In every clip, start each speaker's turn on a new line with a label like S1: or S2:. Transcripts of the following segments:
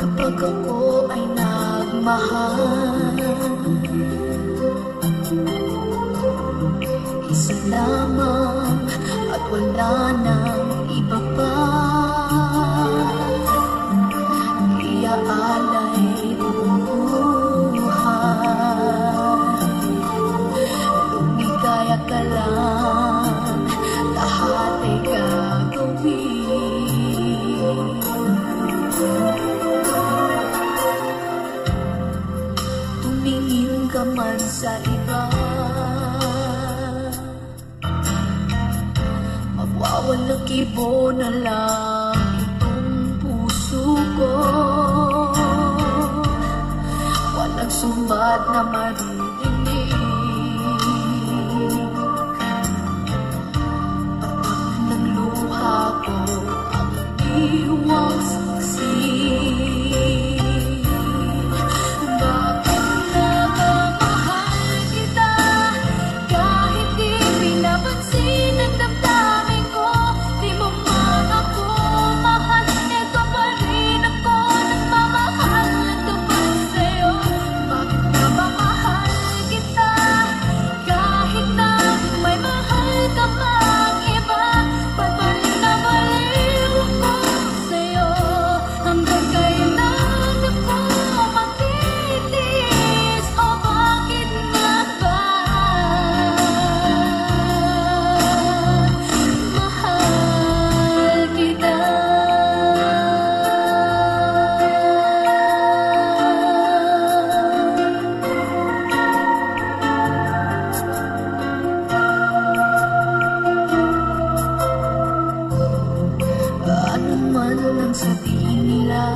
S1: Kapag ako ay nagmahal, isa lamang at wala nang iba pa. Iaalay buong buhay, lumigaya ka lang, lahat ay gagawin. Tumingin ka man sa iba, magwawalang kibo na lang itong puso ko. Walang sumbat na maririnig, tatak ng luha ko ang iwang saksi. Ang sabihin nila,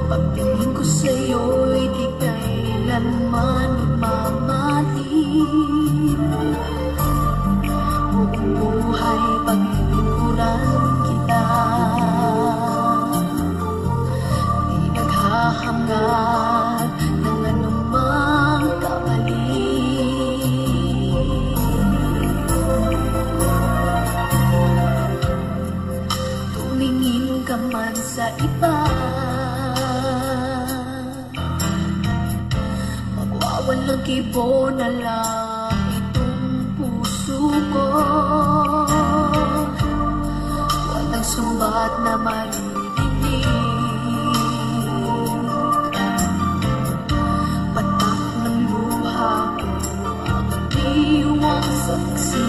S1: pagtingin ko sa'yo'y di kailanman nagmamalim. Buong buhay paglilingkuran kita, di naghahangad ng anumang kamali. Tumingin ka man sa iba, magwawalang kibo na lang itong puso ko. Walang sumbat na maririnig, patak ng luha ko ang iwang saksi.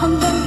S1: Hanggang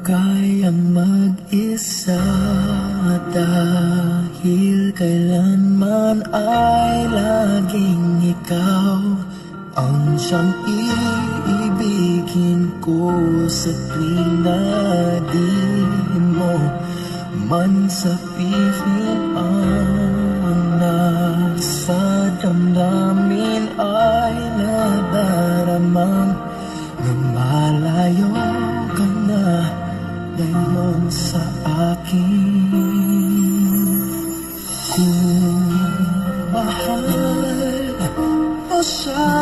S2: kayang mag-isa dahil kailanman ay laging ikaw ang siyang iibigin ko sa tuwing na di mo man sabihin ang nasa damdamin ay nadaramang na malayo ka na ngayon sa akin. Kung mahal mo siya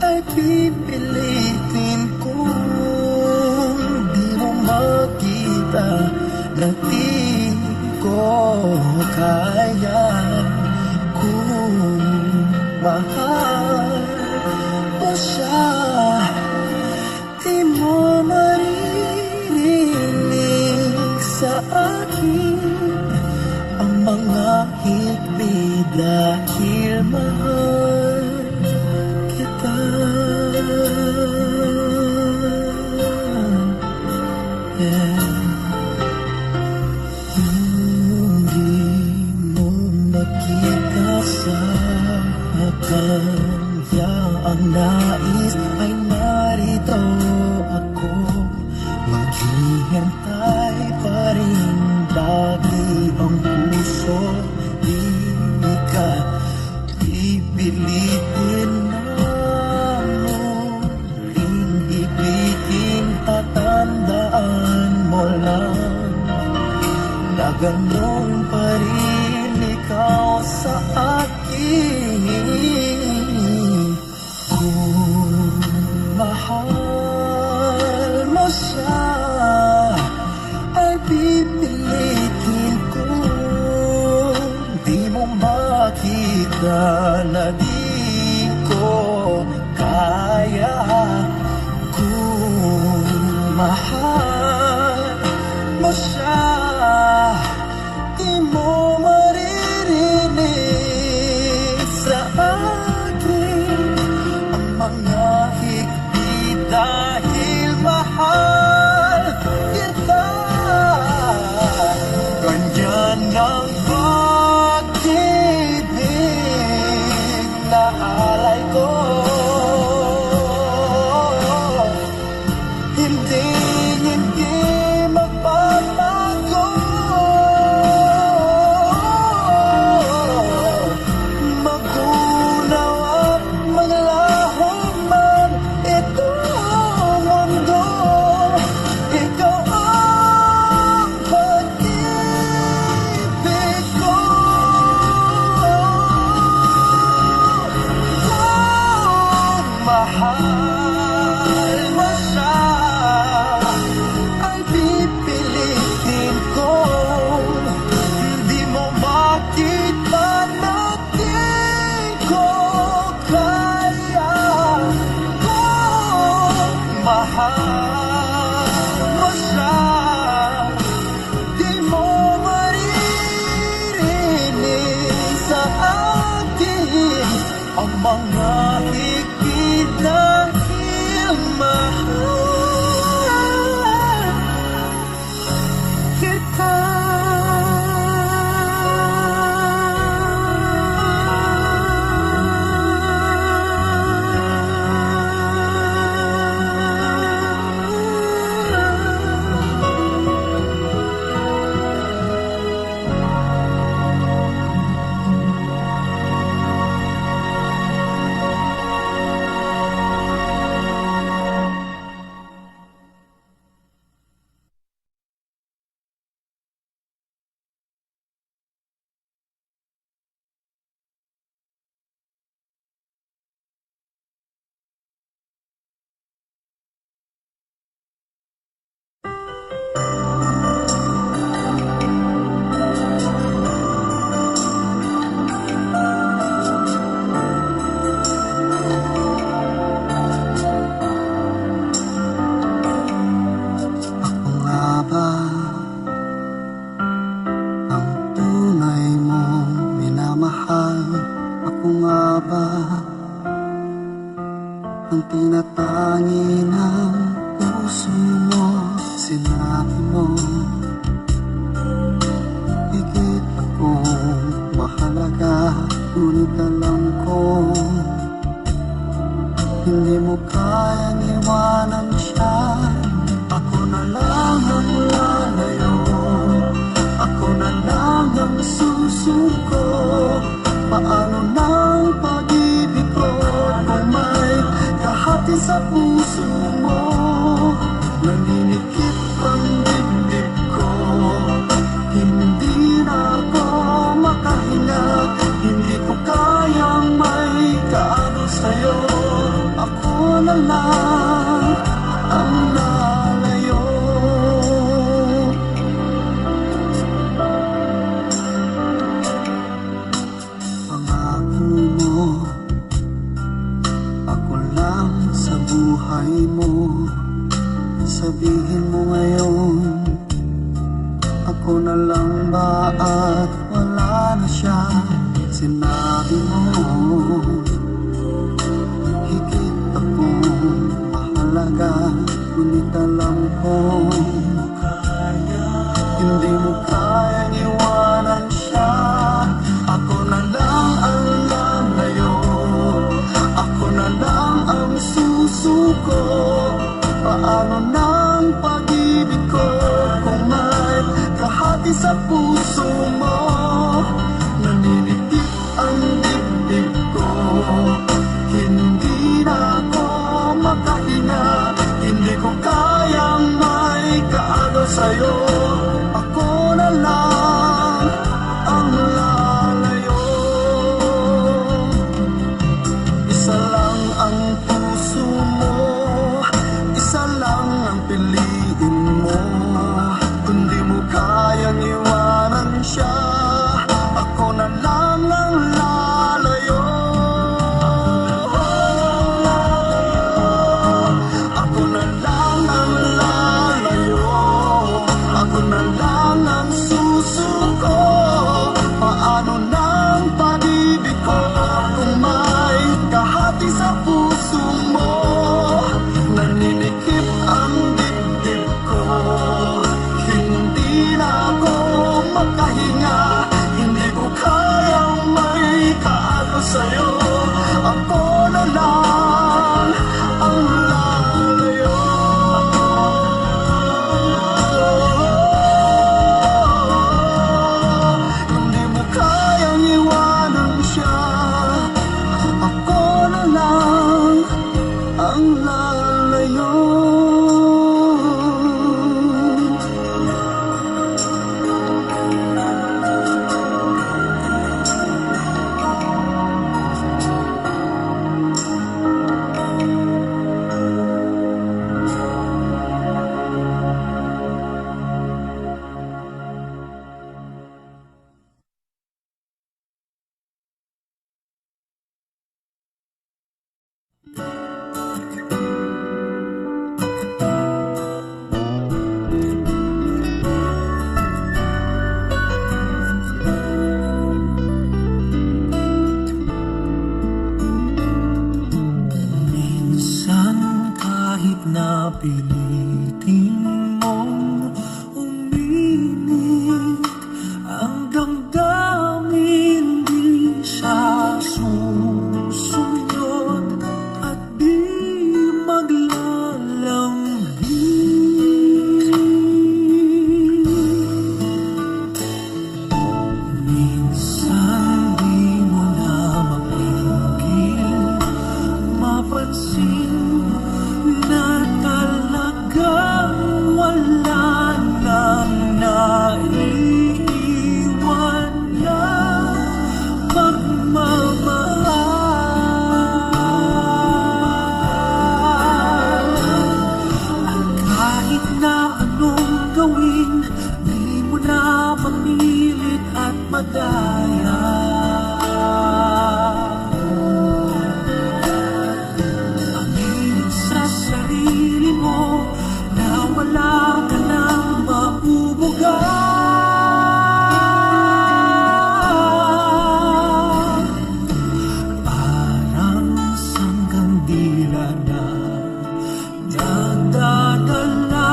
S2: ay pipilitin kung di mo makita na di ko kaya. Kung mahal mo siya, di mo maririnig sa akin ang mga higpit dahil mahal kita. Hindi mo nakita sa kanya ang nais ay narito ako. Maghihintay pa rin lagi ang puso. Di ka pipilitin na muling ibigin. Tatandaan mo lang na ganon pa rin ikaw sa akin. Kung mahal mo siya ay pipilitin ko. Di mo makita na di ko kaya. Kung mahal mo siya, di mo maririnig sa akin ang mga higpit dahil mahal kita. Ganyan ang pag-ibig na alay ko. Hindi magbabago. Magunaw at maglaho man itong mundo, ikaw ang pag-ibig ko. Kung mahal mo siya ay pipilitin ko. Hindi mo makita na di ko kaya. Kung mahal mo siya, di mo maririnig sa akin ang mga higpit dahil mahal kita. sinabi mo, higit akong mahalaga. Ngunit alam ko, hindi mo kayang iwanan siya. Ako na lang ang lalayo, ako na lang ang susuko. Paano nang pag-ibig ko kung may kahati sa puso mo? Naninikip ang dibdib ko, hindi na ako makahinga. Hindi ko kayang may kaano sa'yo. Ako na lang ang lalayo. Pangako mo, ako lang sa buhay mo. Sabihin mo ngayon, ako na lang ba at wala na siya? Sinabi mo, higit akong mahalaga. Ngunit alam ko, hindi mo kayang iwanan siya. Ako na lang ang lalayo, ako na lang ang susuko. Paano nang pag-ibig ko kung may kahati sa puso mo? Naninikip ang dibdib ko, hindi na ako makahinga. Hindi ko kayang may kaano sa'yo. Ako na lang ang lalayo. Isa lang ang puso mo, isa lang ang piliin mo. Kung di mo kayang iwanan siya, ako na lang ang lalayo. Ako na lang ang lalayo, ako na lang ang susuko. Paano nang pag-ibig ko kung may kahati sa puso mo? Naninikip ang dibdib ko, hindi na ako makahinga. Hindi ko kayang may kaano sa'yo. Ako na lang ang lalayo. Hindi mo kayang iwanan siya. Ako na lang ang lalayo. Minsan kahit na pilitin mong umilit, ang damdamin di siya susunod at di maglalambing. Minsan di mo na mapigil mapansin na talagang wala nang naiiwan na pagmamahal. At kahit na anong gawin, di mo na mapilit at madaya. Aminin sa sarili mo na wala ka nang mabubuga. Parang sanggandila na nagdadala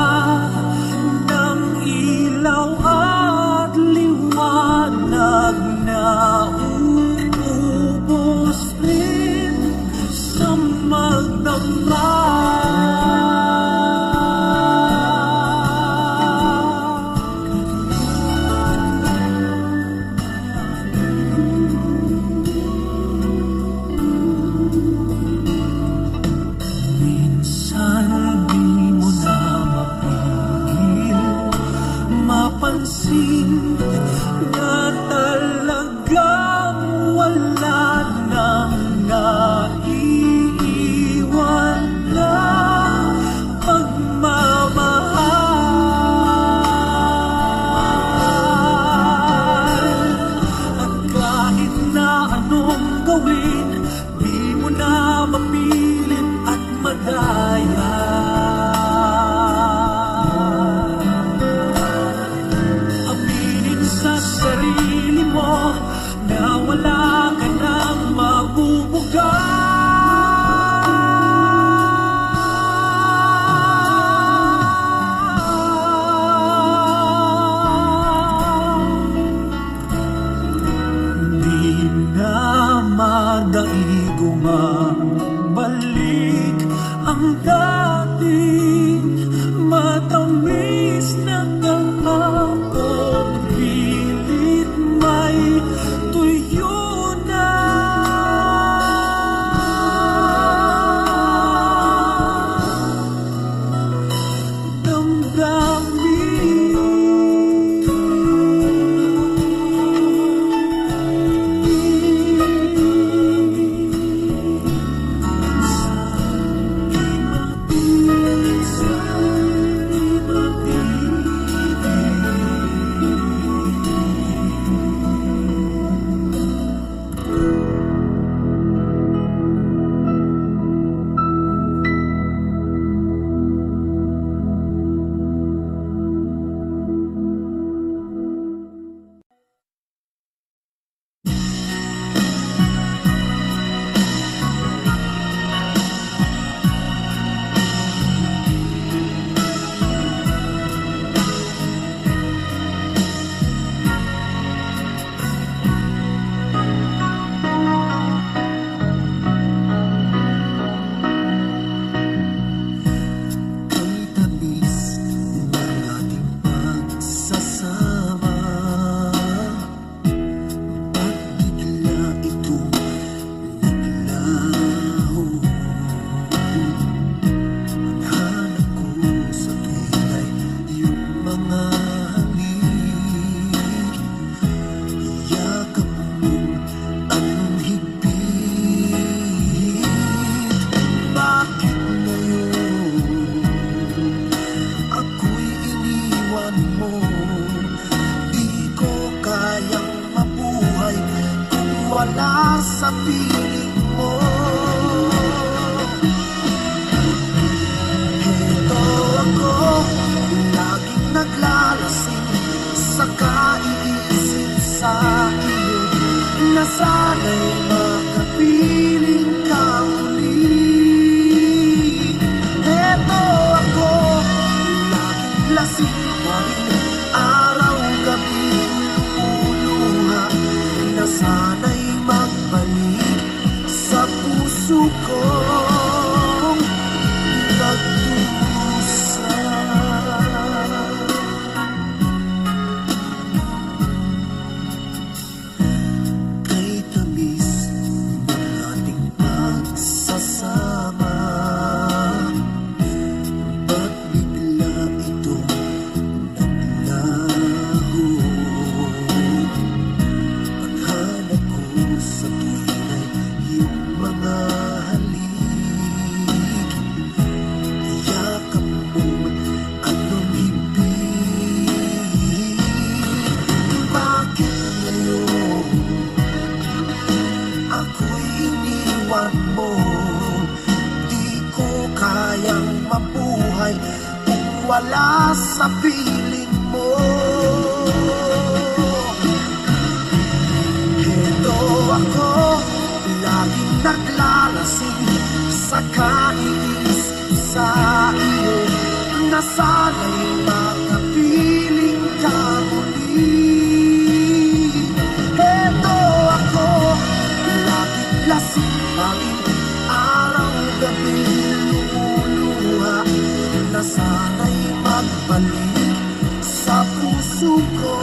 S2: lasing na talagang wala nang naiiwan na pagmamahal. At kahit na anong gawin, di mo na mapilit at madaya. Aminin sa sarili mo na wala ka nang mabubuga. Di na madaigumabalik ang dating matamis na kahapon. Pilit may tuyo na. Wala sa piling mo. Ito ako, laging naglalasing sa kaiisip sa iyo, na sana'y makapiling ka muli. Ito ako, laging lasing pa rin, araw-gabi lumuluha, na sana'y magbalik sa puso kong nagdusa. Kay tamis ng ating pagsasama, ba't bigla itong naglaho? Hanap ko sa tuwina'y iyong mga halik, yakap mo anong hibig. Bakit ngayon ako'y iniwan mo? Di ko kayang mabuhay kung wala sa piling mo. Ito ako, laging naglalasing sa kaiisip sa iyo, na sana'y makapiling ka muli. Ito ako, laging lasing pa rin, araw-gabi lumuluha, na sana'y magbalik sa puso ko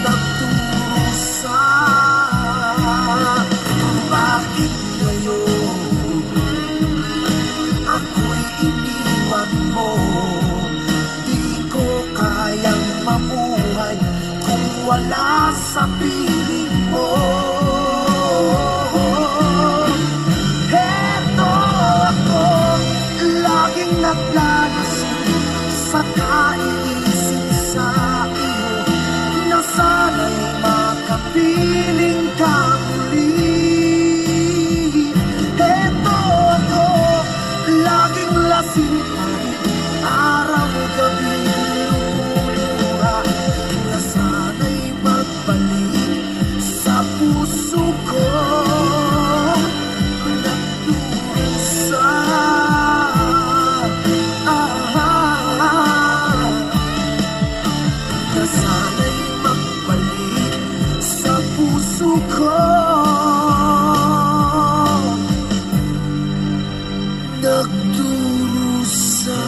S2: nagdusa. Bakit ngayon ako'y iniwan mo? Di ko kayang wala sa piling mo. Heto ako, laging naglalasing sa kaiisip sa iyo, na sana'y makapiling ka muli. Heto ako, laging lasing pa rin, araw-gabi luluha, na sana'y magbalik sa puso ko. Nagdurusa, na sana'y magbalik sa puso ko. Nagdurusa.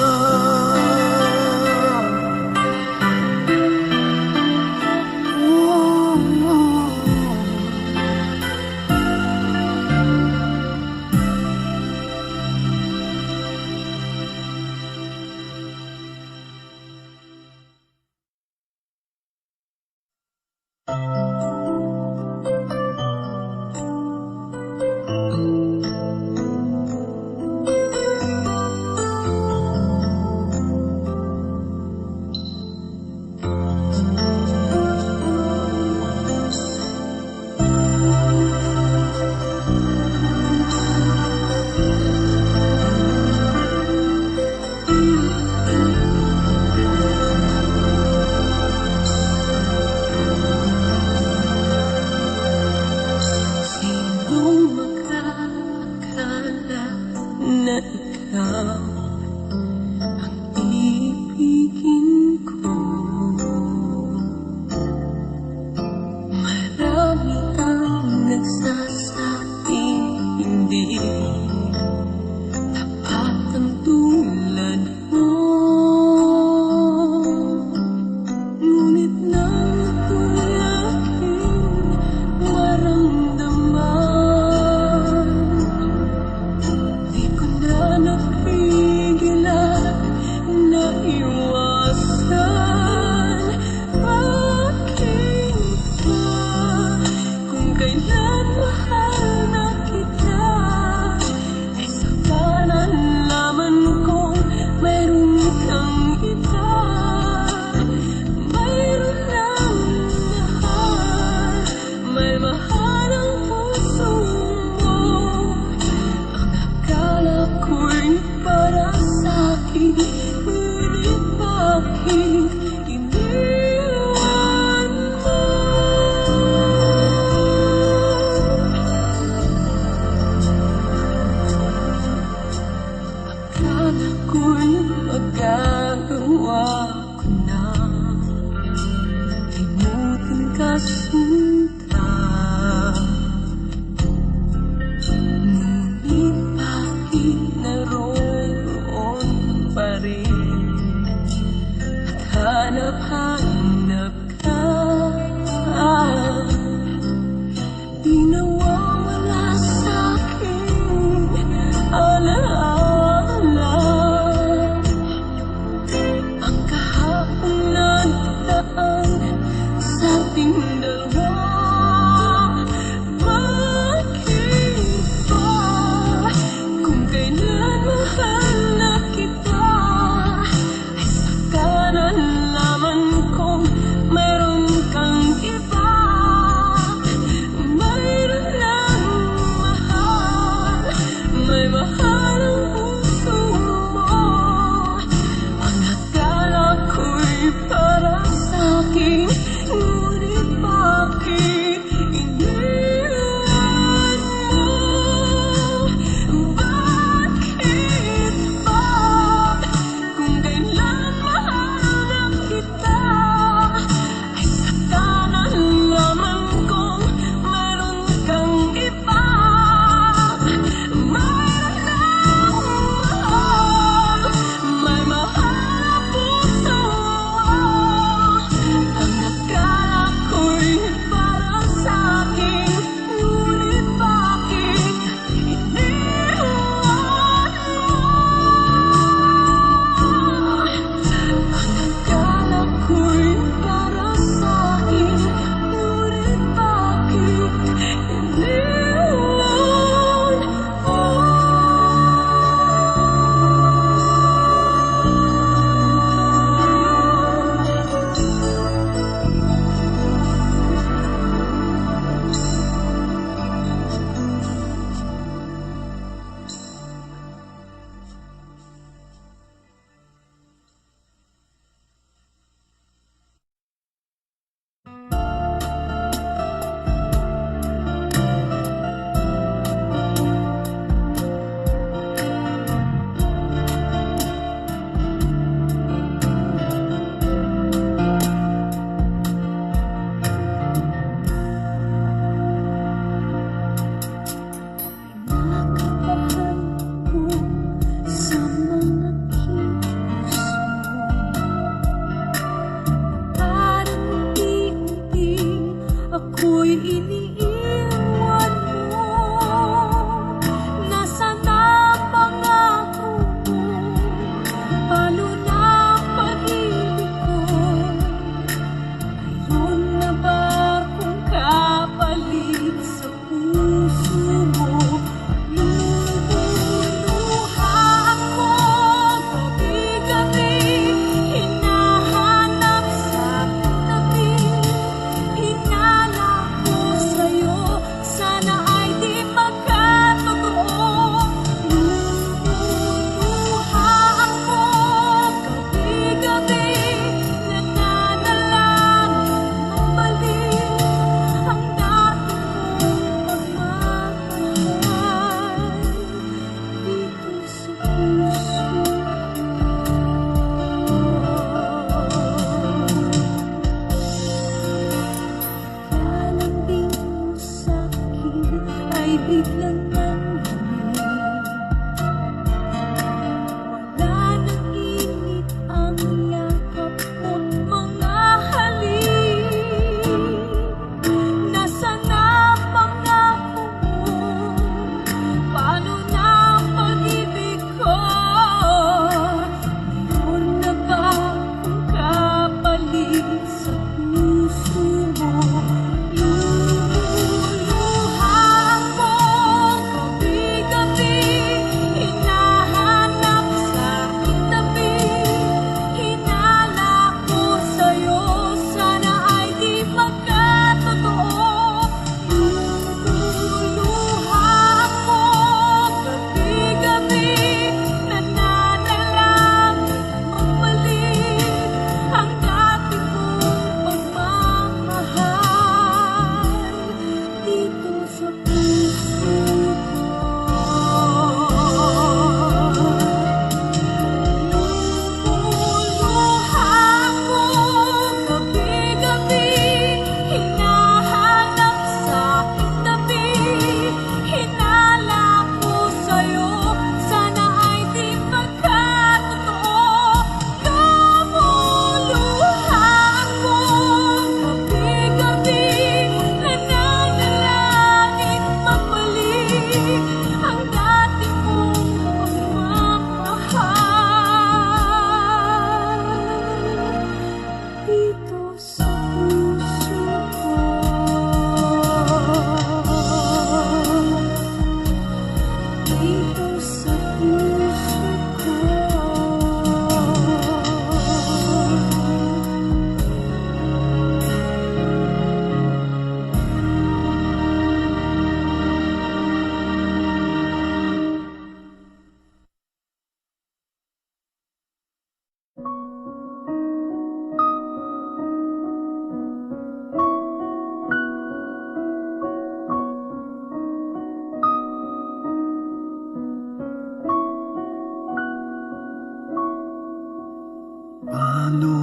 S2: Paano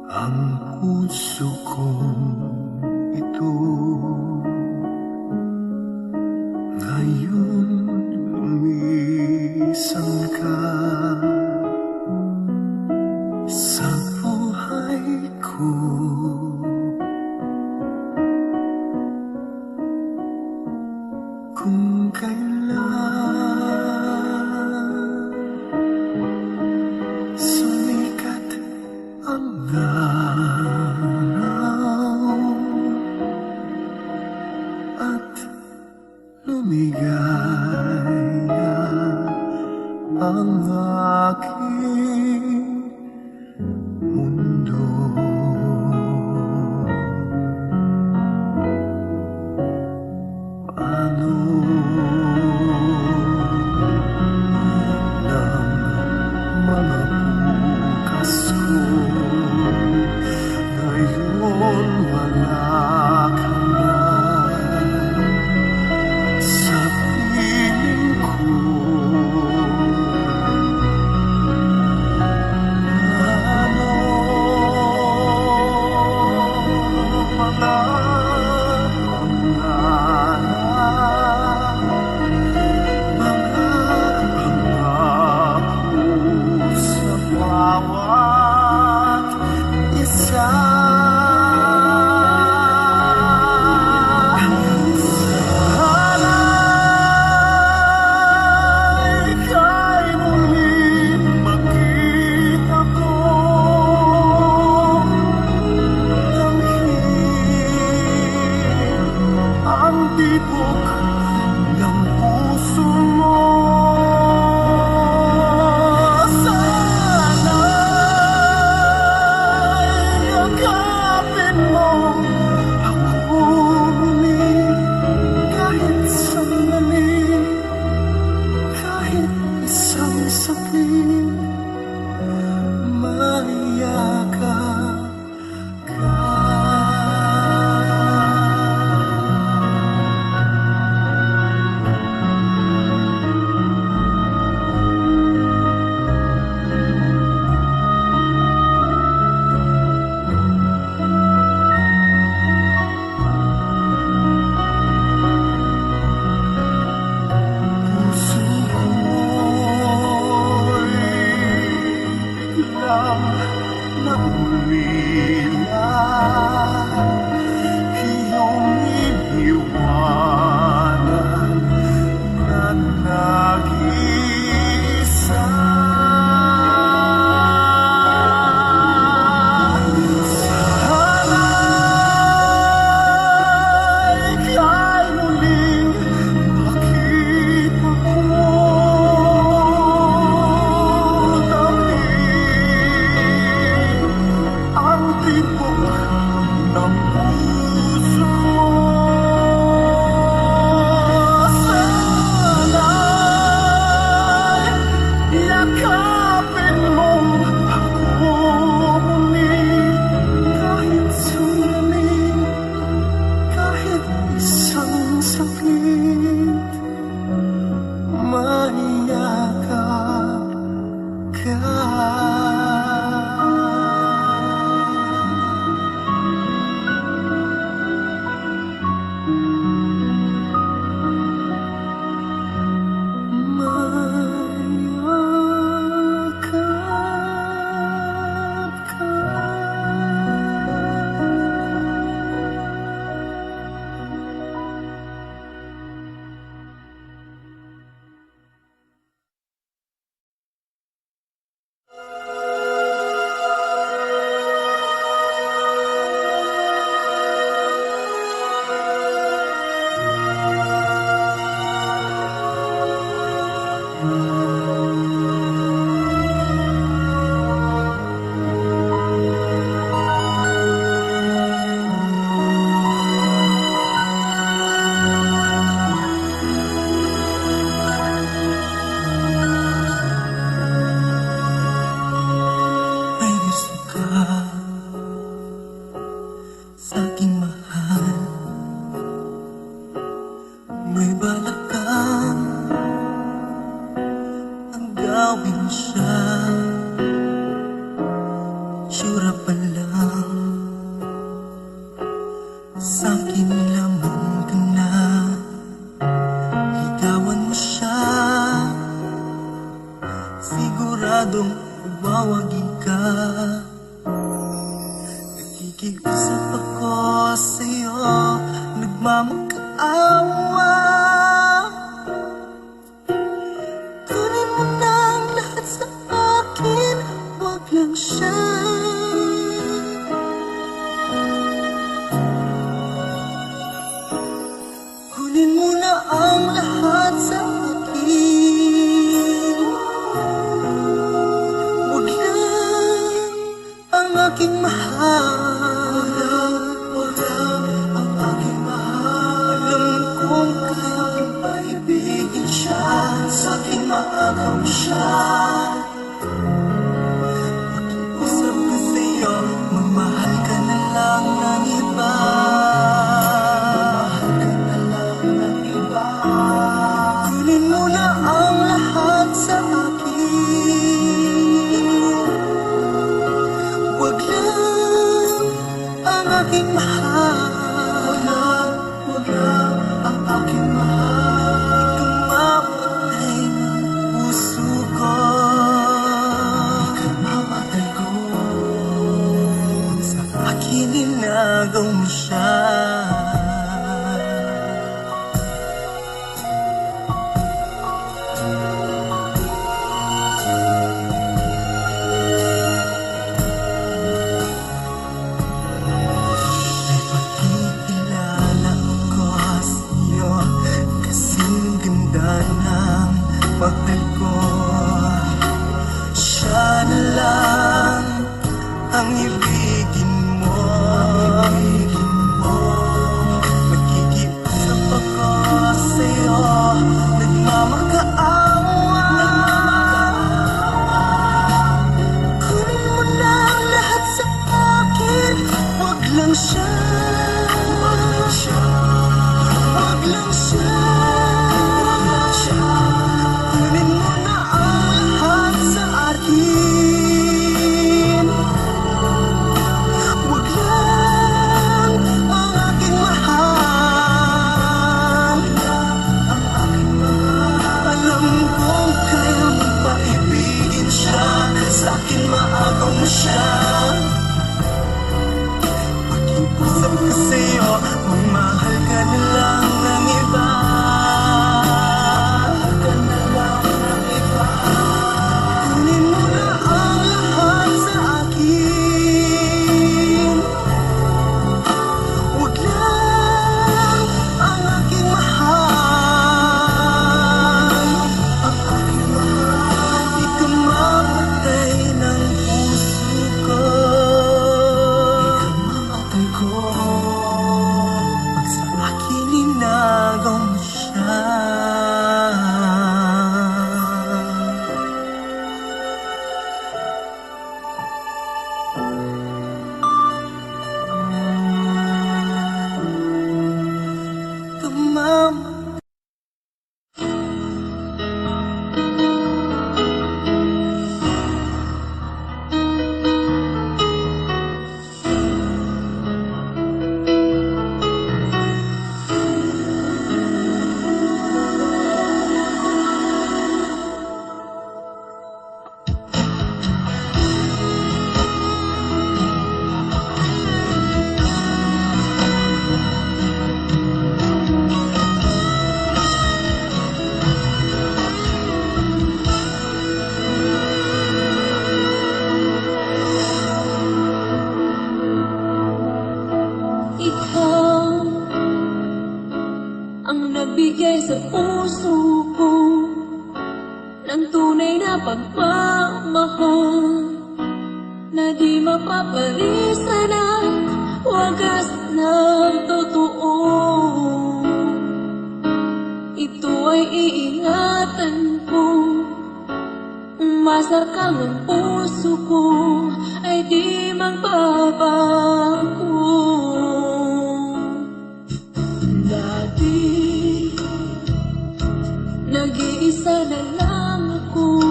S2: ang puso kong ito ngayon lumisan ka sa buhay ko? Kung kailan sumikat ang araw at lumigaya ang aking mundo, paano ng mga bukas ko ngayon wala ka na sa piling ko? Ano mga pangako sa bawat isa? Sana'y ika'y muling makita ko ang tibok ng puso mo. Sana'y yakapin mo ako muli kahit sandali, kahit isang saglit, maiyakap ka. Puso ko'y biglang naulila, iyong iniwanan na nag-iisa. Sana'y ika'y muling makita ko ang tibok ng puso mo. Sana'y yakapin mo ako muli kahit sandali, kahit isang saglit, maiyakap ka. Mayakap ka. siya, tsura pa lang. Sa'kin lamang ka na, ligawan mo siya, siguradong mawagin ka. Nakikiusap ako sa'yo, nagmamakaawa. Kunin mo na ang lahat sa akin, wag lang siya. Kunin mo na ang lahat sa akin, wag lang ang aking mahal. Wag lang ang aking mahal. Alam kong kaya kong paibigin siya, sa'kin maagaw siya. Pakiusap ko sa'yo, mamahal ka na lang ng iba. Kunin mo na ang lahat sa akin, wag lang ang aking mahal. Wag lang ang aking mahal. Ikamamatay ng puso ko, ikamamatay ko. Sa akin inagaw mo siya. Nakikilala ako sa'yo, kasing ganda ng mahal ko. Siya na lang ang ibigin mo. Nakikiusap ako sa'yo, nagmamakaawa. Kunin mo na ang lahat sa akin, wag lang siya. Wag lang siya. Wag lang siya. Wag lang siya. Kunin mo na ang lahat sa akin, wag lang ang aking mahal. Ang aking mahal. Alam kong kaya mong paibigin siya, sa'kin maagaw mo siya. Pakiusap ko sa'yo, mamahal ka na lang ng iba. Mahal ka na lang ng iba. Kunin mo na ang lahat sa akin, wag lang ang aking mahal. Ang aking mahal. Ikamamatay ng puso ko, ikamamatay ko. Pag sa akin inagaw mo siya. Kamama.
S3: Ikaw ang nagbigay sa puso ko ng tunay na pagmamahal na di mapapalisan ang wagas ng totoo. Ito ay iingatan ko, umasa kang ang puso ko ay di magbabago. Dati nag-iisa na lang ako,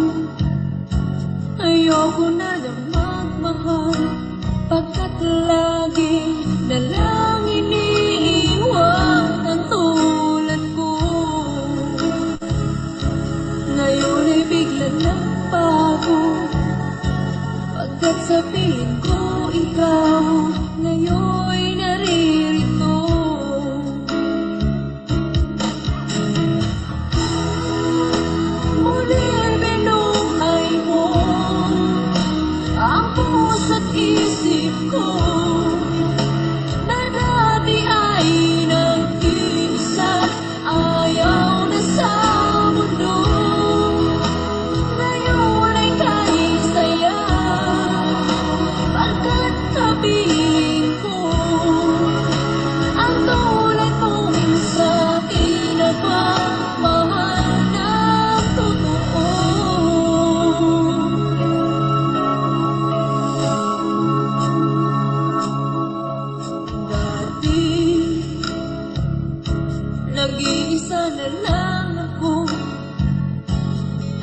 S3: Ayoko na lang magmahal, pagkat lagi na lang iniiwan ang tulad ko. Ngayon ay bigla ng bago, pagkat sa piling ko ikaw ngayon naririto. Muli binuhay mo ang puso't isip ko, na dati ay nag-iisa, ayaw na sa mundo. Ngayon ay kahit saya, pagkat kapiling ko ang tulad mong sa'kin na pagmahal ng totoo. Dati, nag-iisa na lang ako,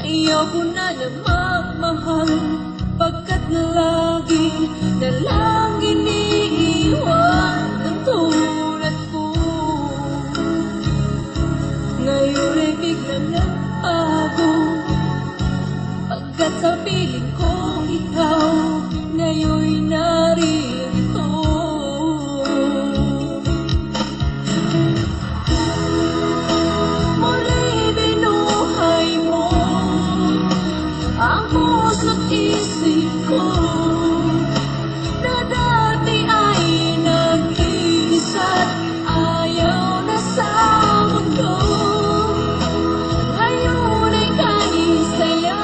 S3: ayoko na lang magmahal, pagkat lagi na lang iniiwan ang tulad ko. Ngayon ay bigla ng bago, pagkat sa piling ko ikaw ngayon naririto. Muli binuhay mo ang puso't isip ko, na dati ay nag-iisa't ayaw na sa mundo. Ngayon ay kahit saya,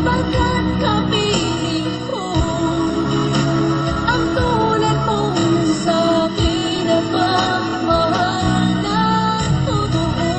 S3: pagkat kapiling ko ang tulad mong sa'kin na pagmahal ng totoo.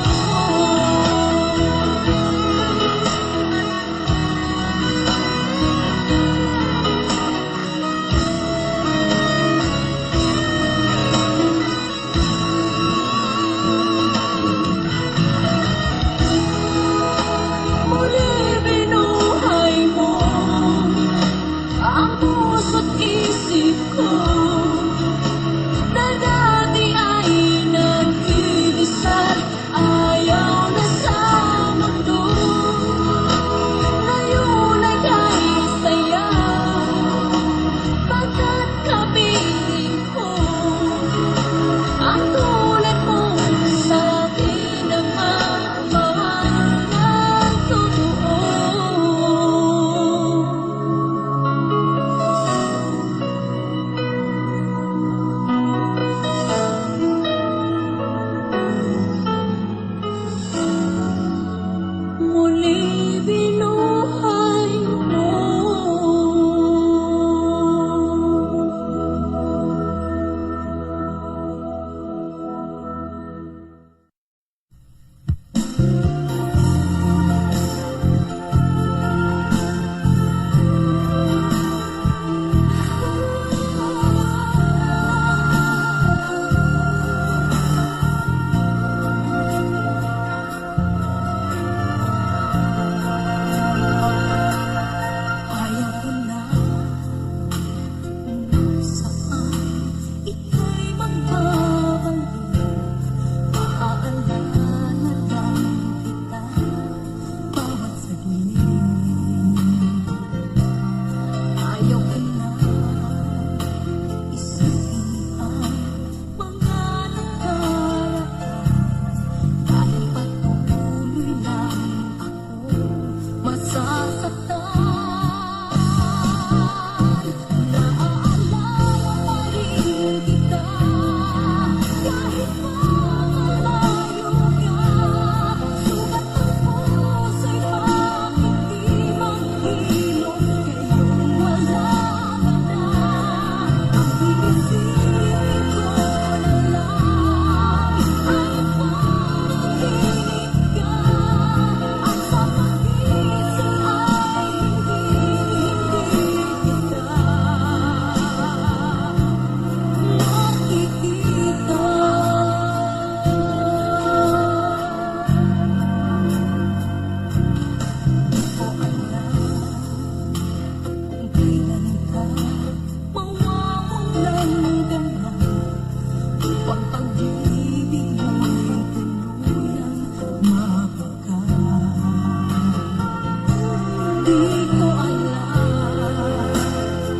S3: Di ko alam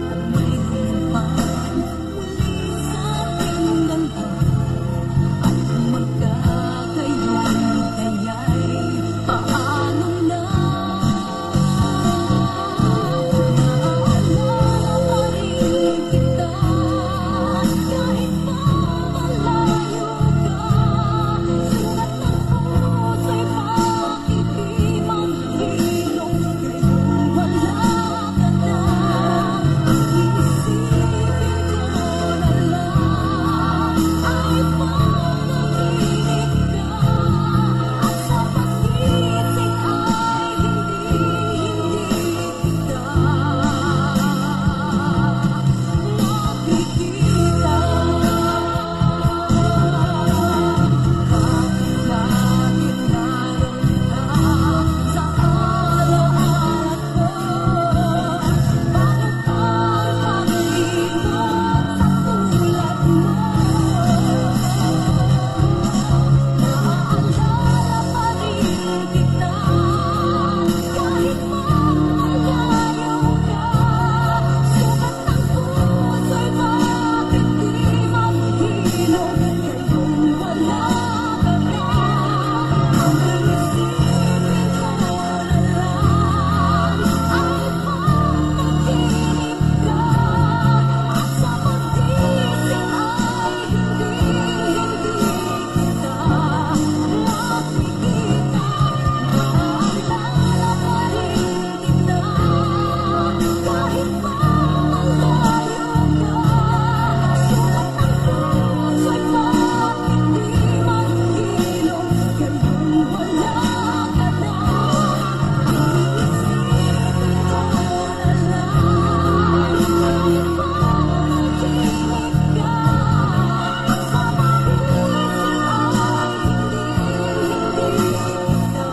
S3: kung mayroon pa muli sa ating dalawa. At kung magkagayon kaya'y paano na? Naalala pa rin kita kahit pa malayo ka. Sulat ng puso'y bakit di maghilom ngayong wala ka na. Iisipin ko na lang ay panaginip ka. At sa pagising ay hindi kita makikita. Bakit laging naroon ka sa alaala ko? Paano tayo mag-iwan sa tulad mo? Naalala pa rin kita kahit malayo ka. Sukat ng puso'y bakit di maghilom ngayong wala ka na. Ang iisipin ko na lang ay panaginip ka. At sa pagising ay hindi kita makikita. Naalala pa rin kita kahit pa malayo ka. Sulat ng puso'y bakit di maghilom ngayong wala ka na. Ang iisipin ko na lang ay panaginip ka. At sa pagising ay hindi kita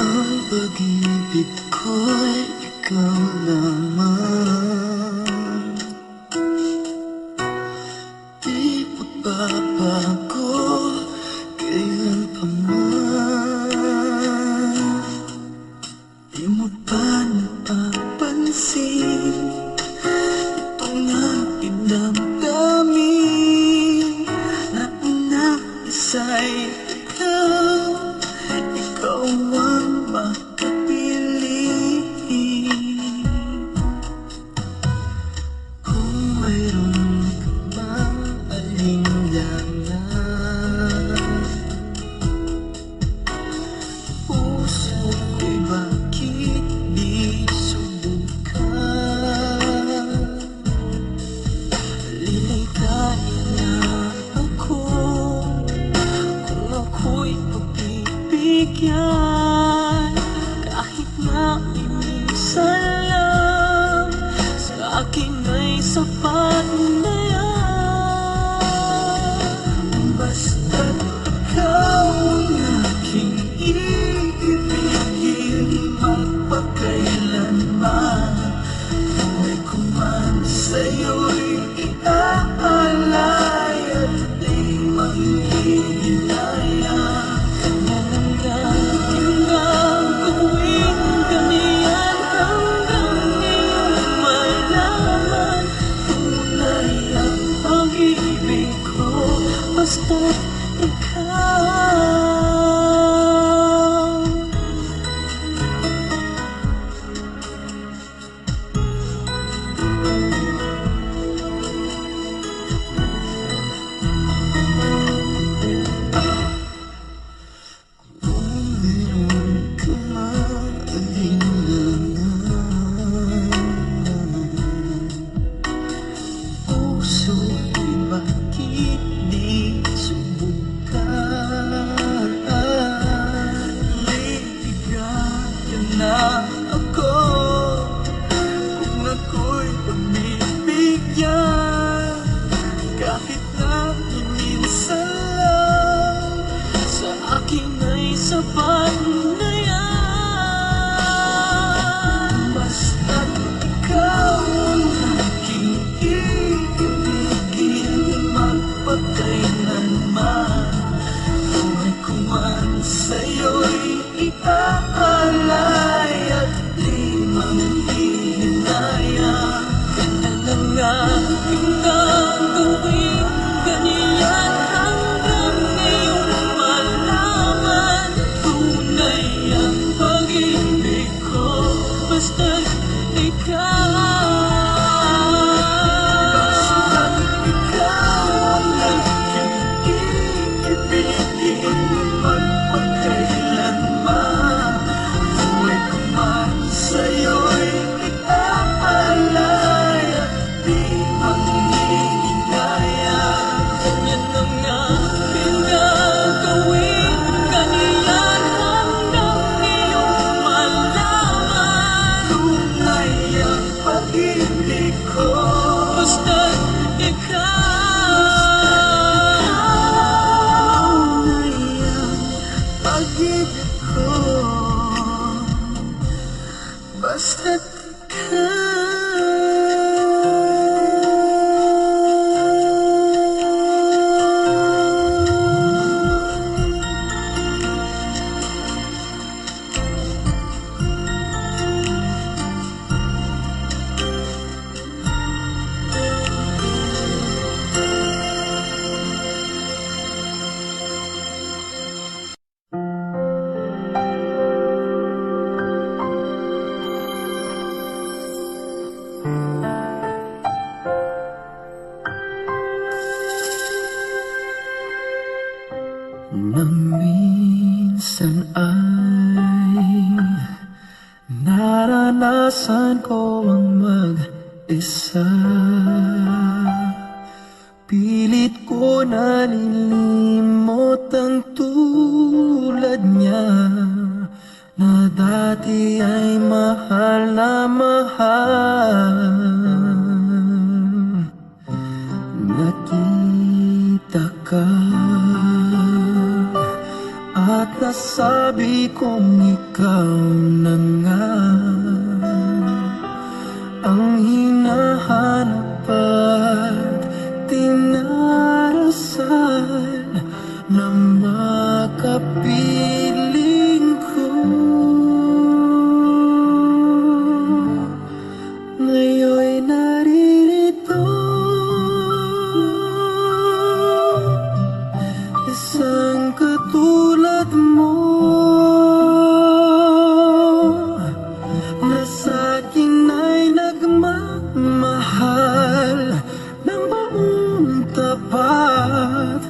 S2: Ang pag-ibig ko'y ikaw lamang. Di magbabago kailan pa man. Di mo ba napapansin itong aking damdamin na ang nais-ay ikaw? Ikaw ang makapili. Kung mayroon ka bang alinlangan, puso ko'y bakit di subukan? Liligaya na ako kung ako'y pagbibigyan. Kahit na minsan lang sa akin ay sapat na yan. Basta't ikaw ang aking iibigin magpakailanman. Buhay ko man sa'yo'y iaalay at di manghihilaya. Kanya lang natin gagawin ganyan hanggang iyong malaman. Tunay ang pag-ibig ko basta't ikaw. laman. Buhay ko man sa'yo'y iaalay at di manghihinayang.
S3: Alam nga kitang gawin ganyan hanggang ngayong malaman tunay ang pag-ibig ko basta't ikaw.
S2: Basta't ikaw ang aking iibigin magpakailanman. Buhay ko man sa'yo'y iaalay at di manghihinayang.
S3: Yan ang aking gagawin ganyan hanggang ngayong malaman
S2: Tunay ang pag-ibig ko
S3: basta't ikaw.
S2: Tunay ang pag-ibig ko basta't nang minsan ay naranasan ko ang mag-isa. Pilit ko nalilimot ang tulad niya na dati ay mahal na mahal. Nakita ka at nasabi kong ikaw na nga ang hinahanap at tinarasal na makapiling ko. Ngayon'y naririto isang katulad mo na sa'kin ay nagmamahal ng buong tapat.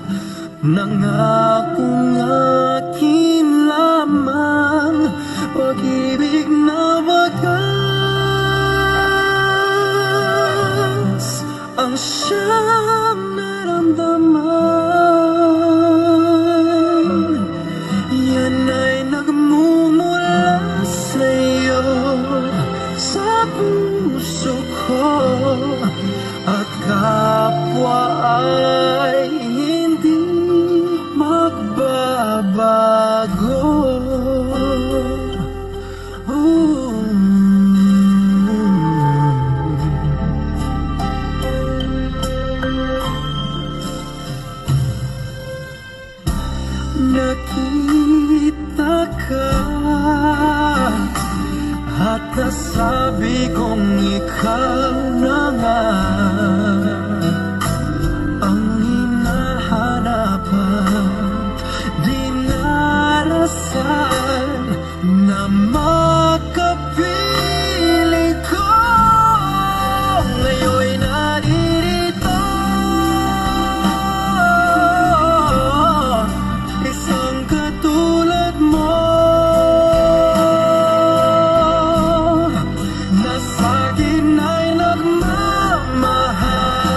S2: Nangakong akin lamang pag-ibig na wagas ang siyang naramdaman. Yan ay nagmumula sa'yo, sa puso ko, at kapwa ay hindi magbabago. Nakita ka at nasabi kong ikaw na nga ang hinahanap at dinarasan na makapili ko. Ngayon'y naririto isang katulad mo na sa'kin ay nagmamahal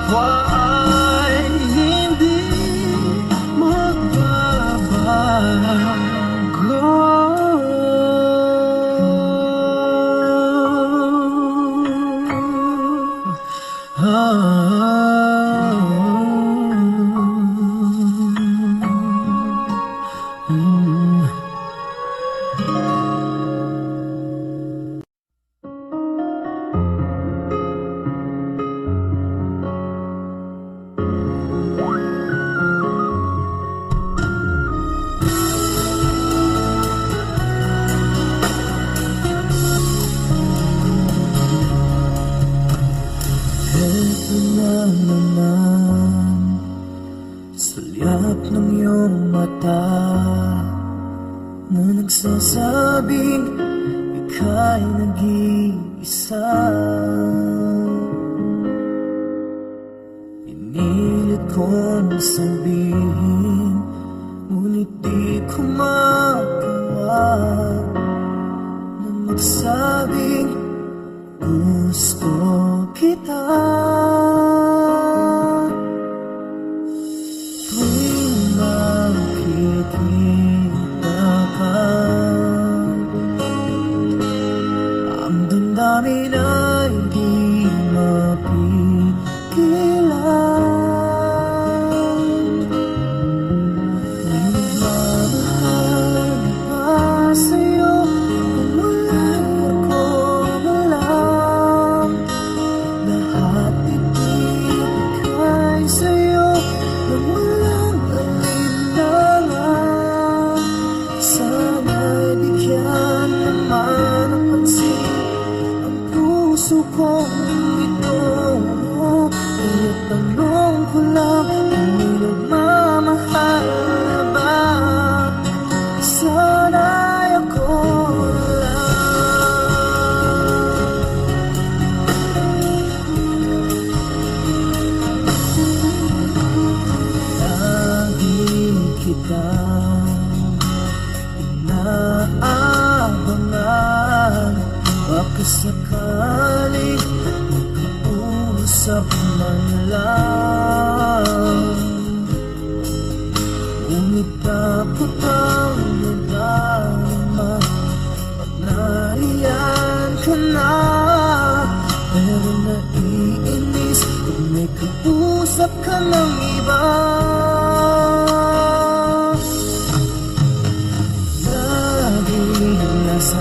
S2: kapwa ay hindi magbabago. Ito na naman, sulyap ng iyong mata na nagsasabing ika'y nag-iisa. Pinilit kong sabihin, ngunit di ko magawa na magsabing gusto kita. Tuwing makikita ka, ang damdamin ay di mapigilan. Minagmamahal pa sa'yo kung wala'y ako malam. Lahat ibigay sa'yo nang walang alinlangan. Sana'y bigyan naman ng pansin ang puso kong ito. Kaya tanong ko lang kung minagmamahal na ba? Sana'y ako kitang inaabangan. Baka sakaling magkausap man lang, ngunit takot ang nadama pag nariyan ka na. Pero naiinis kung may kausap ka ng iba. Nasa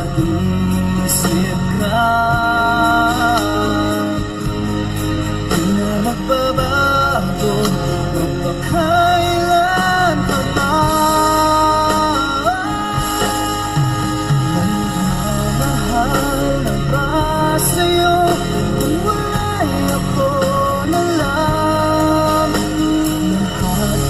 S2: isip ka, di na magbabago magpakailan pa man. Nagmamahal na ba sa'yo kung wala'y ako na lang? Lahat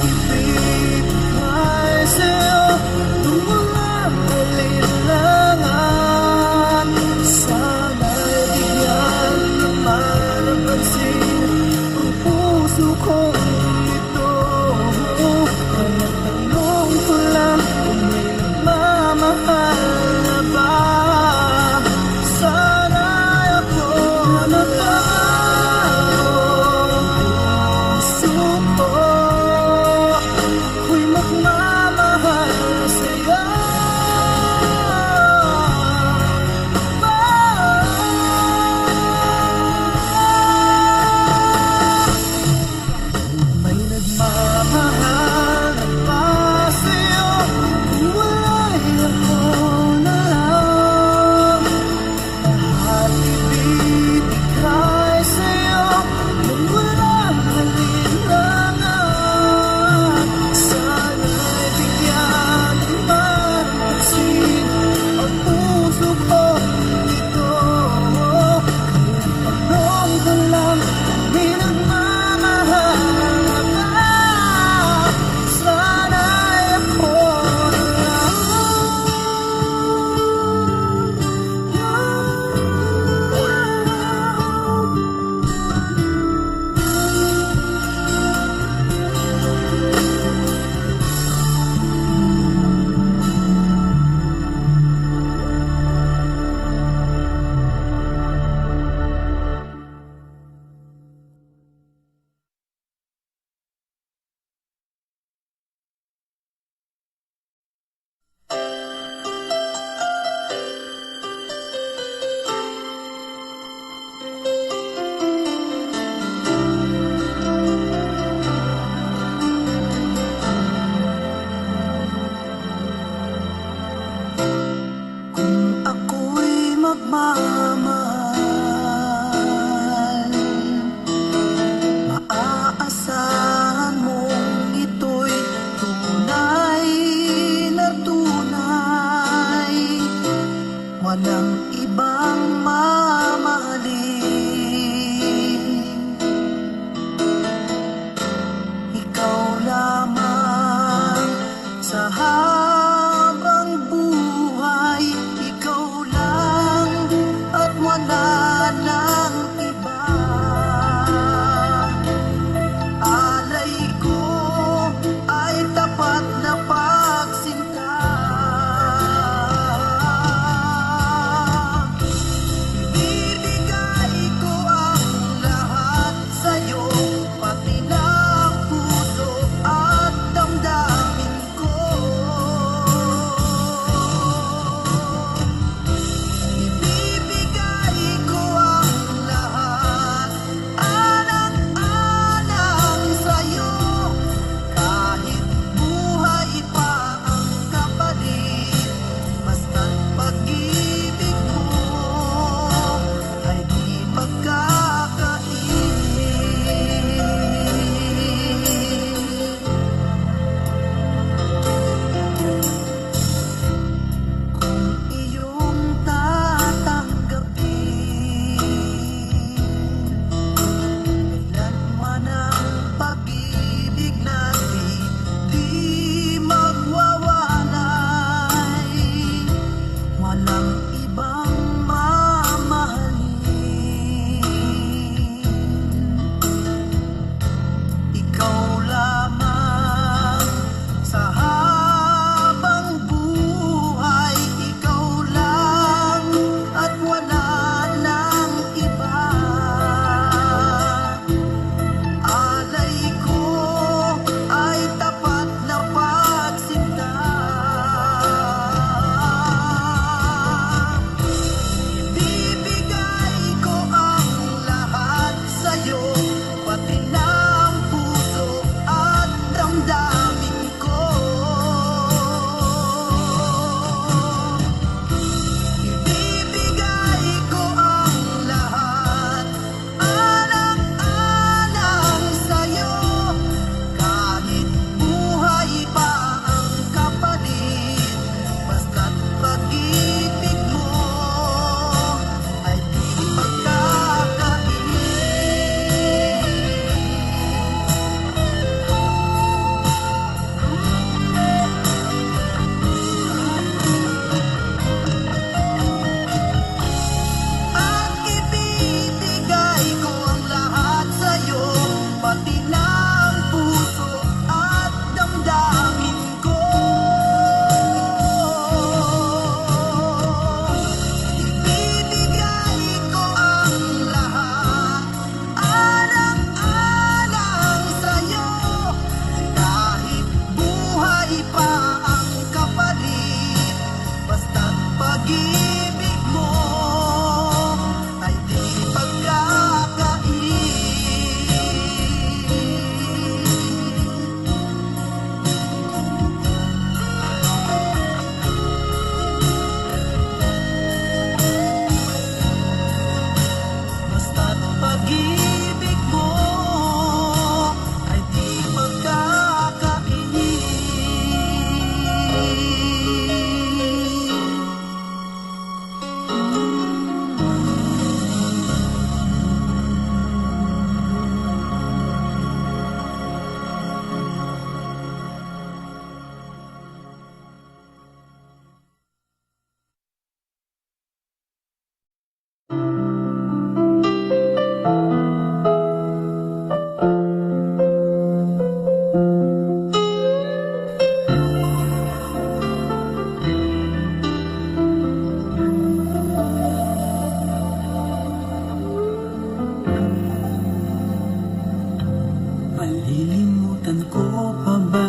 S2: ko pa ba?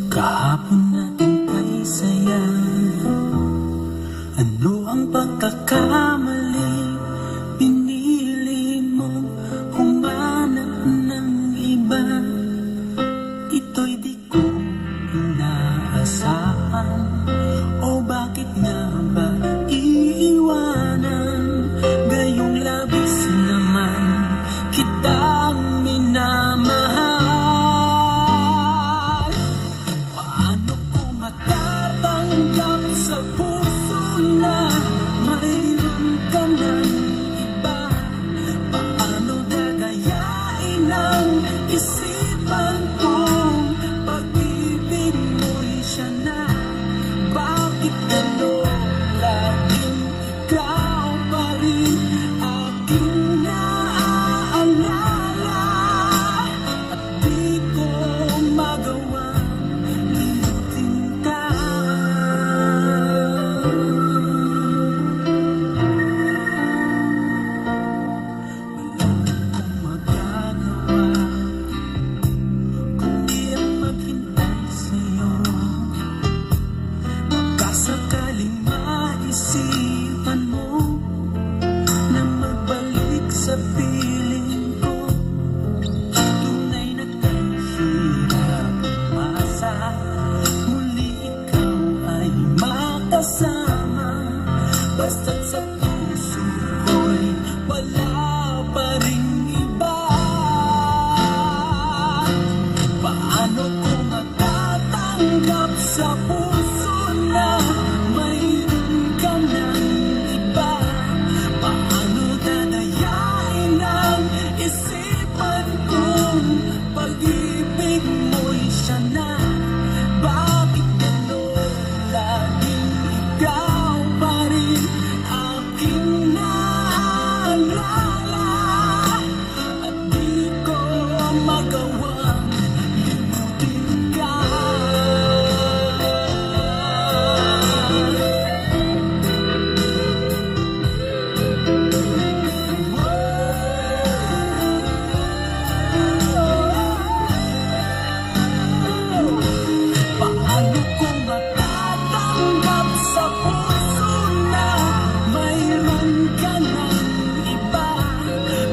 S2: Kahapon natin kay saya. Ano ang pagkakamali? Pinili mong humanap ng iba. Ito'y di ko inaasahan. O bakit nga ba iiwanan? Gayong labis naman kitang minamahal. Paano ko matatanggap sa puso na mayroon ka ng iba? Paano dadayain ang isipan kong pag-ibig mo'y siya na? Bakit gano'n laging ikaw pa rin aking naaalala? At di ko magawang limutin ka. Wala akong magagawa kundi ang maghintay sa'yo. Baka sakaling maisipan mo na magbalik sa piling ko. Tunay na kahirap umasa, muli ikaw ay makasama. Basta't sa puso ko'y wala pa ring iba. Paano ko matatanggap sa puso na mayroon ka ng iba? Paano dadayain ang isipan kong pag-ibig mo'y siya na? Bakit gano'n laging ikaw pa rin aking naaalala? At di ko magawang limutin ka. Paano ko matatanggap sa puso na mayroon ka ng iba?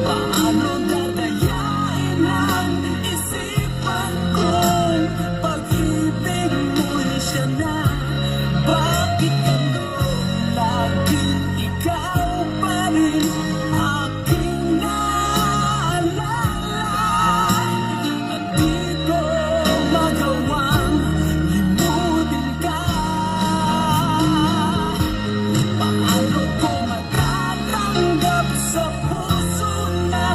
S2: Paano dadayain ang isipan kong pag-ibig mo'y siya na? Bakit gano'n laging ikaw pa rin aking naaalala? At di ko magawang limutin ka. Paano ko matatanggap sa puso na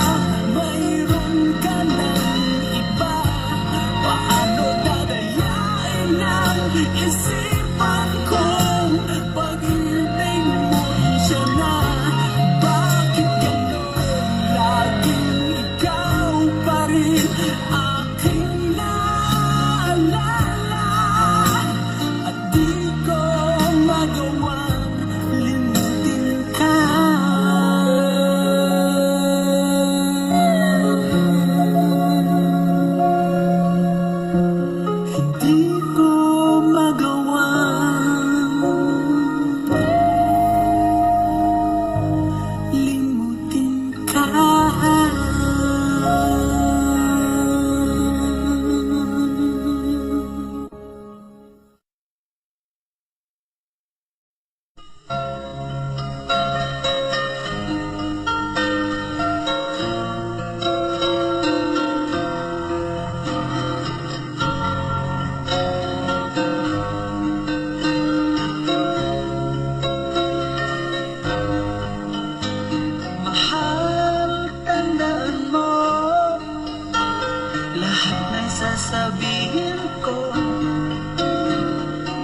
S2: mayroon ka ng iba? Paano dadayain ang isipan kong pag-ibig mo'y siya na? Bakit gano'n laging ikaw pa rin aking naaalala? At di ko magawang limutin ka. Hindi ko magawang limutin ka. Mahal, tandaan mo lahat na sasabihin ko.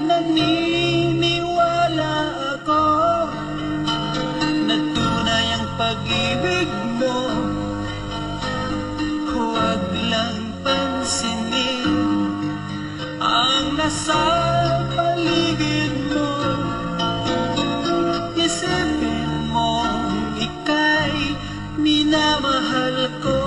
S2: Naniniwala ako na tunay ang pag-ibig mo. Huwag lang pansinin ang nasa paligid mo. Isipin mo ika'y minamahal ko.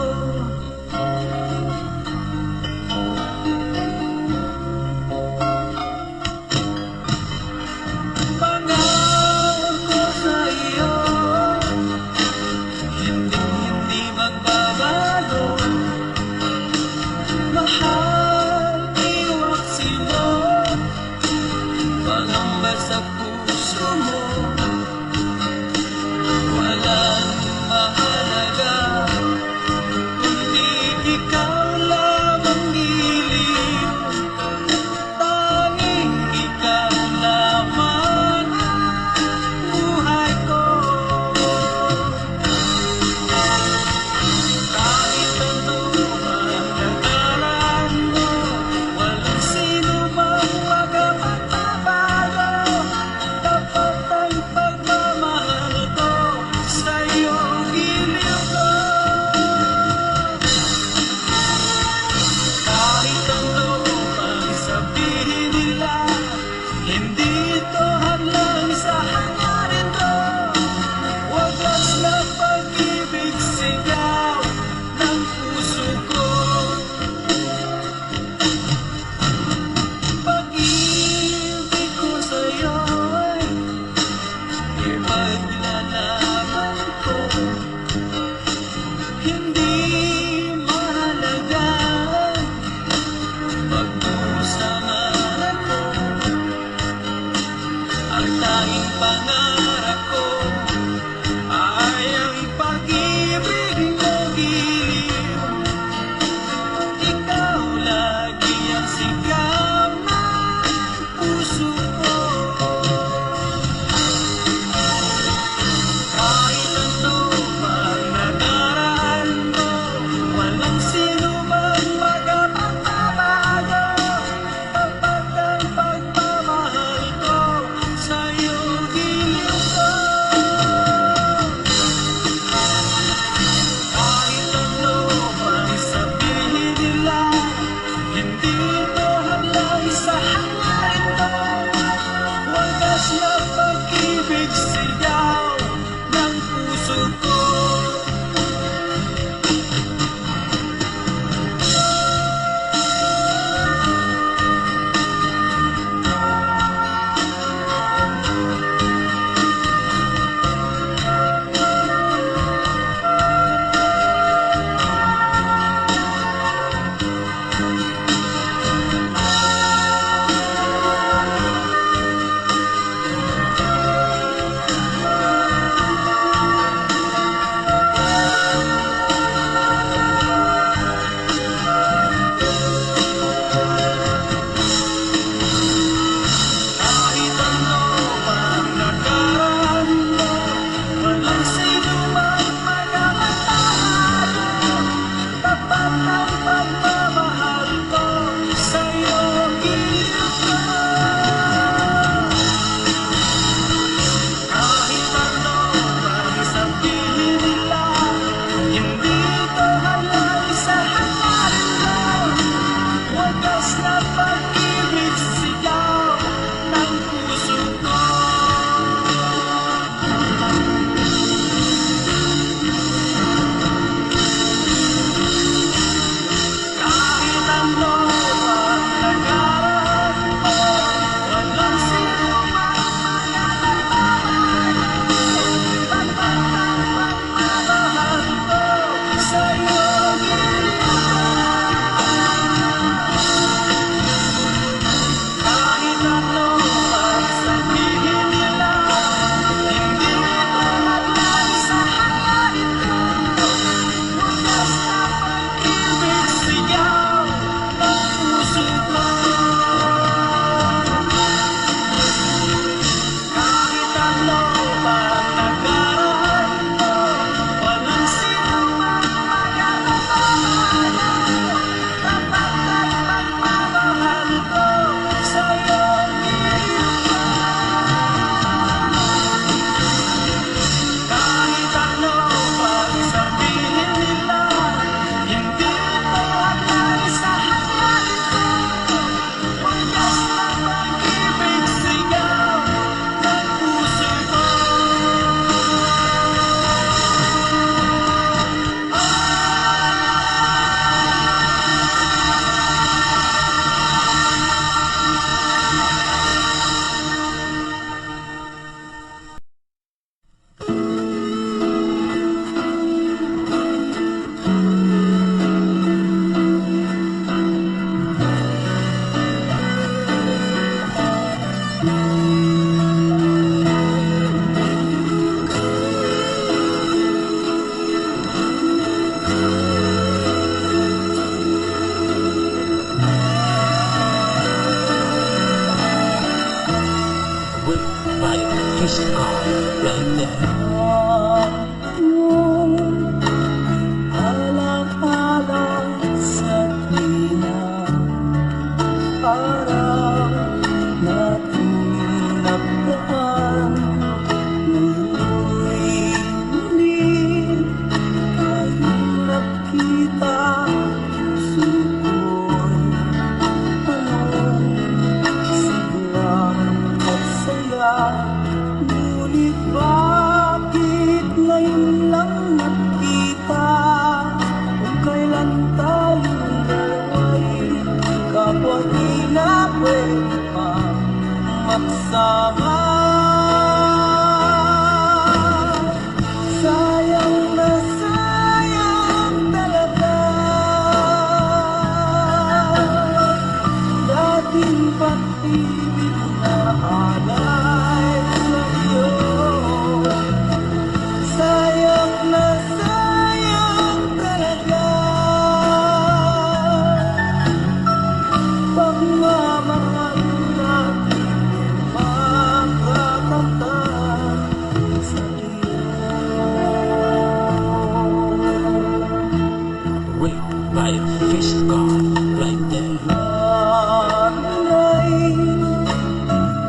S4: life is gone right there.
S2: Maranay,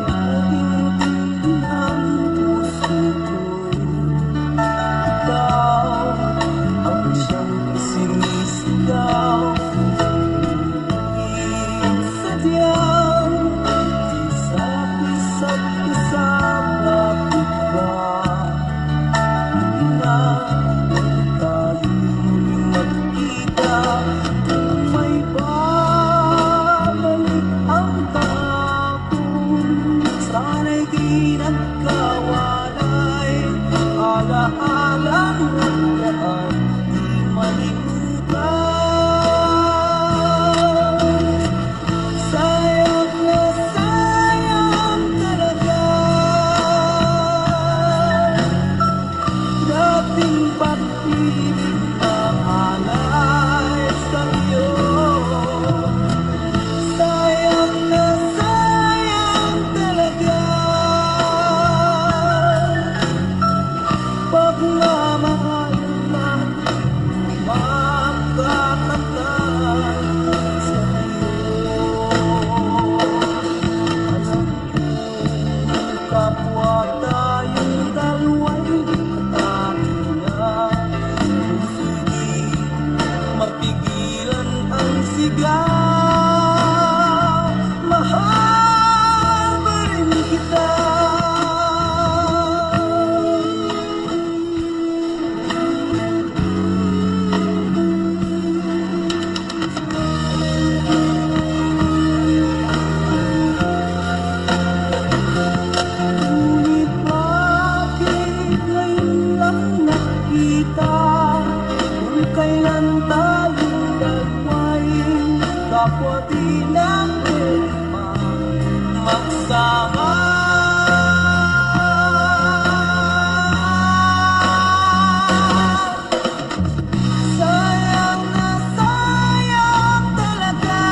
S2: laging ang puso ko'y ikaw ang siyang isinisigaw. Sadyang sa isa't isa, bakit ba hindi na tayo muling magkita? Kung may babalik ang tapon, sana'y di nagkawalay. Ala-alang nagdaan, di malimutan. Sayang na sayang talaga, dating pag-ibig na alay sa iyo. Sayang na sayang talaga, pagmamahal na makakamtan sa iyo. Alam kong kapwa tayong dalawa'y aking na, kung hindi mapigilan ang sigaw, mahal pa rin kita. Ngunit bakit ngayon lang nakita, kung kailan tayong dalawa'y kapwa di na pwede magsama? Sayang na sayang talaga,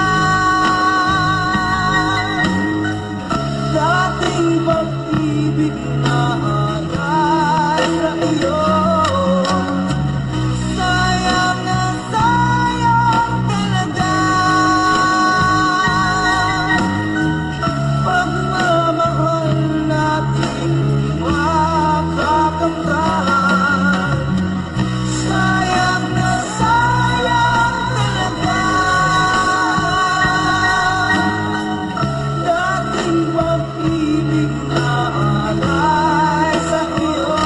S2: dating pag-ibig na alay sa iyo. Sayang na sayang talaga, pagmamahal natin makakamtan. Sayang na sayang talaga, dating pag-ibig na alay sa iyo.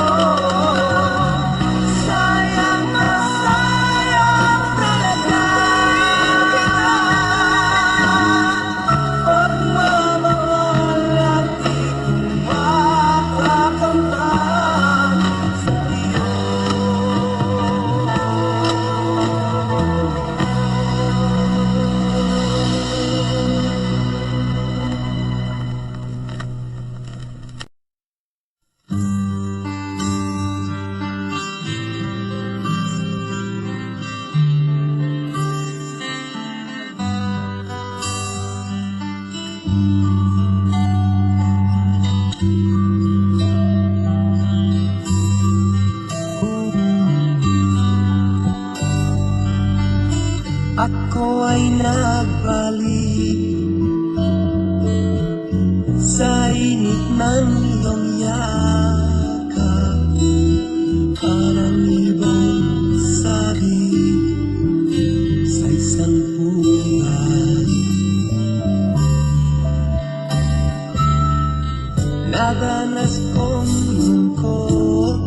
S2: Sayang na sayang talaga, pagmamahal natin makakamtan sa iyo. Ako ay nagbalik sa init ng iyong yakap, parang ibang sabi sa isang buhay. Nadanas kong lungkot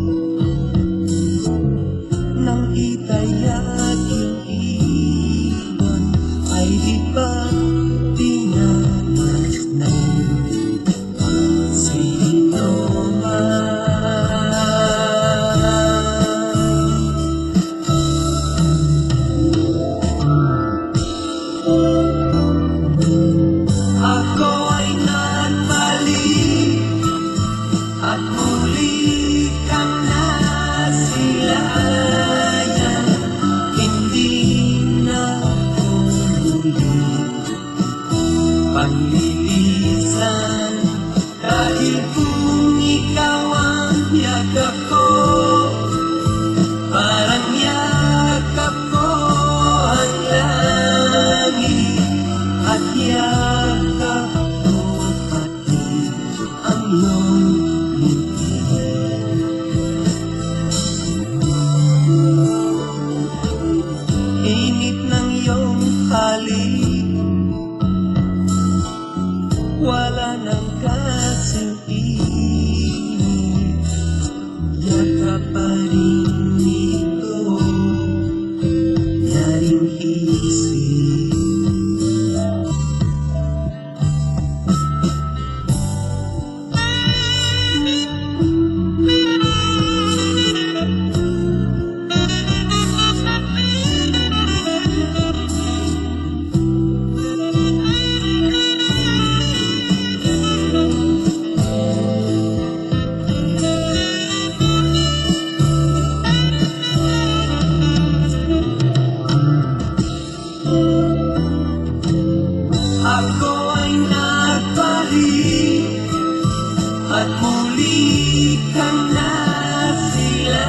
S2: nang ita'y aking iwan, ay di ba rin ito yaring isip. Ako ay nagpalit at muli kang nasilayan.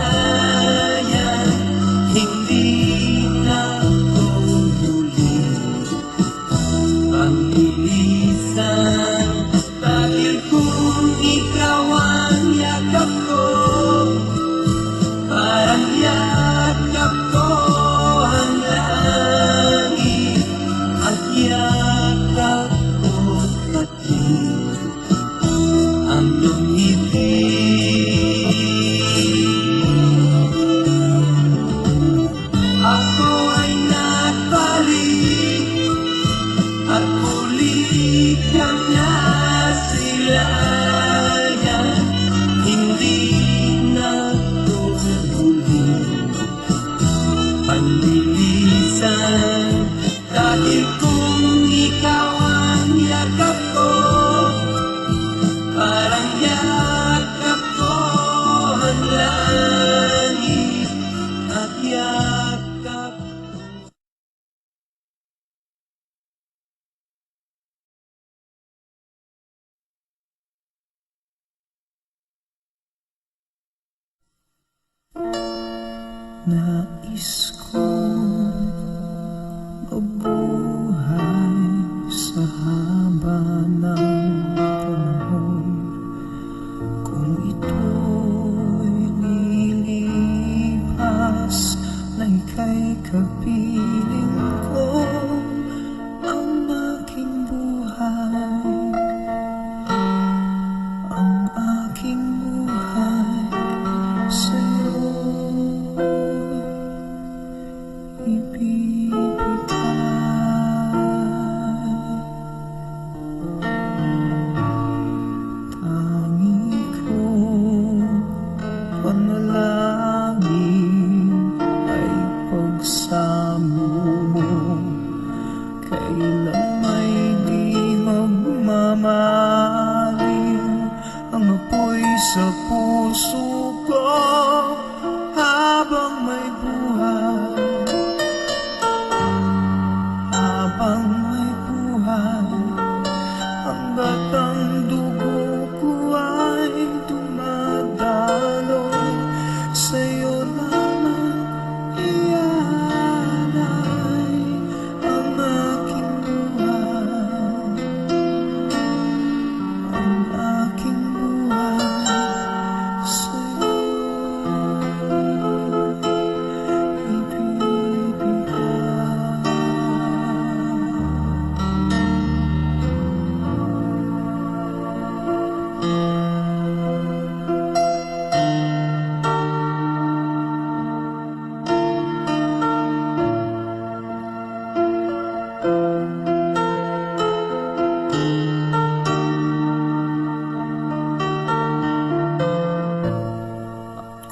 S2: Hindi na ko muli panglilisan, dahil kung ikaw ang yakap ko, parang yakap ko ang langit at yakap ko pati ang iyong ngiti. Ako ay nagpalit at muli kang nasilayan. Hindi na tutuloy panlilisan, dahil kung ikaw ang yakap ko, parang yakap ko ang langit at yakap ko. Nais kong mabuhay sa haba ng panahon. Kung ito'y lilipas na ika'y kapiling ko, ang aking buhay, ang aking buhay sa'yo tangi ko panalangin ay pagsamo mo, kailan may di magmamaling ang apoy sa puso ko habang may buhay. Habang may buhay, hanggat ang dugo ko ay dumadaloy, sa'yo lamang ialay ang aking buhay, ang aking buhay sa'yo ibibigay.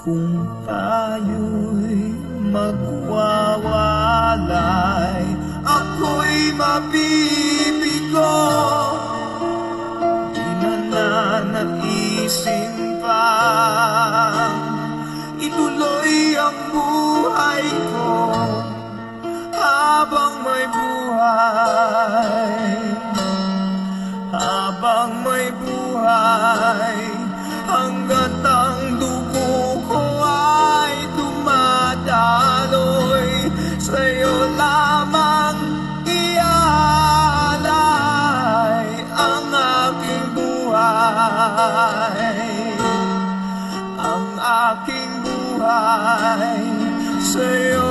S2: Kung tayo'y magwawalay, ako'y mabibigo. Di na nanaisin pa ituloy ang buhay ko habang may buhay, habang may buhay, hanggat ang dugo ko ay dumadaloy, sa'yo lamang ialay ang aking buhay, ang aking buhay sa'yo